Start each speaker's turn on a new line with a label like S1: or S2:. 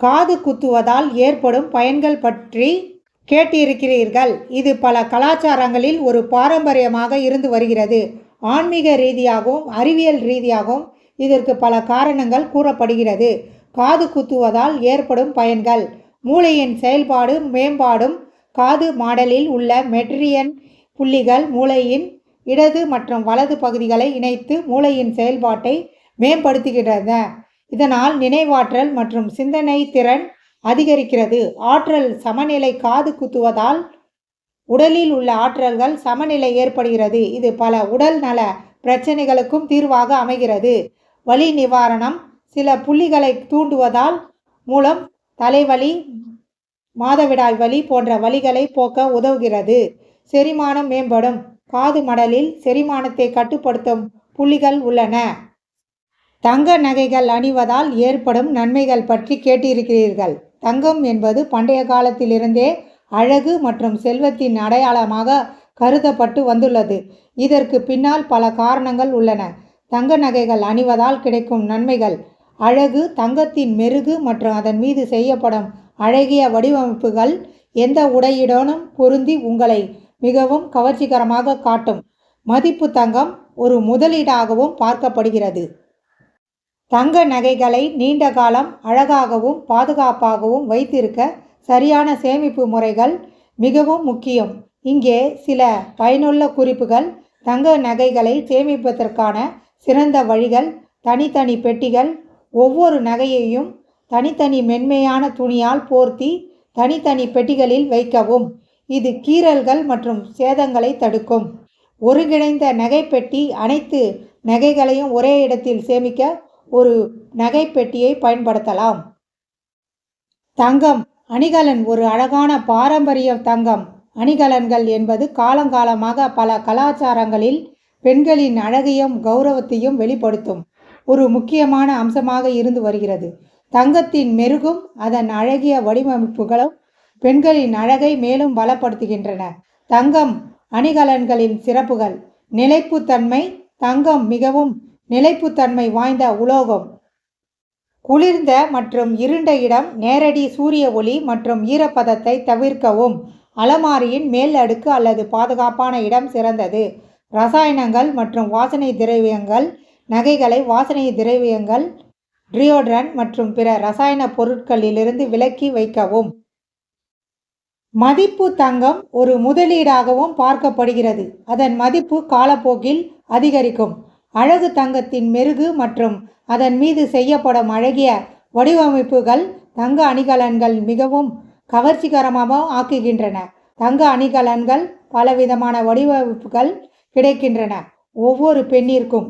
S1: காது குத்துவதால் ஏற்படும் பயன்கள் பற்றி கேட்டிருக்கிறீர்கள். இது பல கலாச்சாரங்களில் ஒரு பாரம்பரியமாக இருந்து வருகிறது. ஆன்மீக ரீதியாகவும் அறிவியல் ரீதியாகவும் இதற்கு பல காரணங்கள் கூறப்படுகிறது. காது குத்துவதால் ஏற்படும் பயன்கள். மூளையின் செயல்பாடு மேம்பாடும். காது மாடலில் உள்ள மெட்ரியன் புள்ளிகள் மூளையின் இடது மற்றும் வலது பகுதிகளை இணைத்து மூளையின் செயல்பாட்டை மேம்படுத்துகின்றன. இதனால் நினைவாற்றல் மற்றும் சிந்தனை திறன் அதிகரிக்கிறது. ஆற்றல் சமநிலை. காது குத்துவதால் உடலில் உள்ள ஆற்றல்கள் சமநிலை ஏற்படுகிறது. இது பல உடல் நல பிரச்சனைகளுக்கும் தீர்வாக அமைகிறது. வலி நிவாரணம். சில புள்ளிகளை தூண்டுவதால் மூலம் தலைவலி, மாதவிடாய் வலி போன்ற வலிகளை போக்க உதவுகிறது. செரிமானம் மேம்படும். காது மடலில் செரிமானத்தை கட்டுப்படுத்தும் புள்ளிகள் உள்ளன. தங்க நகைகள் அணிவதால் ஏற்படும் நன்மைகள் பற்றி கேட்டிருக்கிறீர்கள். தங்கம் என்பது பண்டைய காலத்திலிருந்தே அழகு மற்றும் செல்வத்தின் அடையாளமாக கருதப்பட்டு வந்துள்ளது. இதற்கு பின்னால் பல காரணங்கள் உள்ளன. தங்க நகைகள் அணிவதால் கிடைக்கும் நன்மைகள். அழகு. தங்கத்தின் மெருகு மற்றும் அதன் மீது செய்யப்படும் அழகிய வடிவமைப்புகள் எந்த உடையுடனும் பொருந்தி உங்களை மிகவும் கவர்ச்சிகரமாக காட்டும். மதிப்பு. தங்கம் ஒரு முதலீடாகவும் பார்க்கப்படுகிறது. தங்க நகைகளை நீண்ட காலம் அழகாகவும் பாதுகாப்பாகவும் வைத்திருக்க சரியான சேமிப்பு முறைகள் மிகவும் முக்கியம். இங்கே சில பயனுள்ள குறிப்புகள். தங்க நகைகளை சேமிப்பதற்கான சிறந்த வழிகள். தனித்தனி பெட்டிகள். ஒவ்வொரு நகையையும் தனித்தனி மென்மையான துணியால் போர்த்தி தனித்தனி பெட்டிகளில் வைக்கவும். இது கீறல்கள் மற்றும் சேதங்களை தடுக்கும். ஒருங்கிணைந்த நகைப்பெட்டி. அனைத்து நகைகளையும் ஒரே இடத்தில் சேமிக்க ஒரு நகைப்பெட்டியை பயன்படுத்தலாம். தங்கம் அணிகலன். ஒரு அழகான பாரம்பரிய தங்கம் அணிகலன்கள் என்பது காலங்காலமாக பல கலாச்சாரங்களில் பெண்களின் அழகையும் கௌரவத்தையும் வெளிப்படுத்தும் ஒரு முக்கியமான அம்சமாக இருந்து வருகிறது. தங்கத்தின் மெருகும் அதன் அழகிய வடிவமைப்புகளும் பெண்களின் அழகை மேலும் பலப்படுத்துகின்றன. தங்கம் அணிகலன்களின் சிறப்புகள். நிலைப்புத்தன்மை. தங்கம் மிகவும் நிலைப்புத்தன்மை வாய்ந்த உலோகம். குளிர்ந்த மற்றும் இருண்ட இடம். நேரடி சூரிய ஒளி மற்றும் ஈரப்பதத்தை தவிர்க்கவும். அலமாரியின் மேல் அடுக்கு அல்லது பாதுகாப்பான இடம் சிறந்தது. ரசாயனங்கள் மற்றும் வாசனை திரவியங்கள். நகைகளை வாசனை திரவியங்கள், டியோட்ரண்ட் மற்றும் பிற ரசாயன பொருட்களிலிருந்து விலக்கி வைக்கவும். மதிப்பு. தங்கம் ஒரு முதலீடாகவும் பார்க்கப்படுகிறது. அதன் மதிப்பு காலப்போக்கில் அதிகரிக்கும். அழகு. தங்கத்தின் மெருகு மற்றும் அதன் மீது செய்யப்படும் அழகிய வடிவமைப்புகள் தங்க அணிகலன்கள் மிகவும் கவர்ச்சிகரமாக ஆக்குகின்றன. தங்க அணிகலன்கள் பலவிதமான வடிவமைப்புகள் கிடைக்கின்றன. ஒவ்வொரு பெண்ணிற்கும்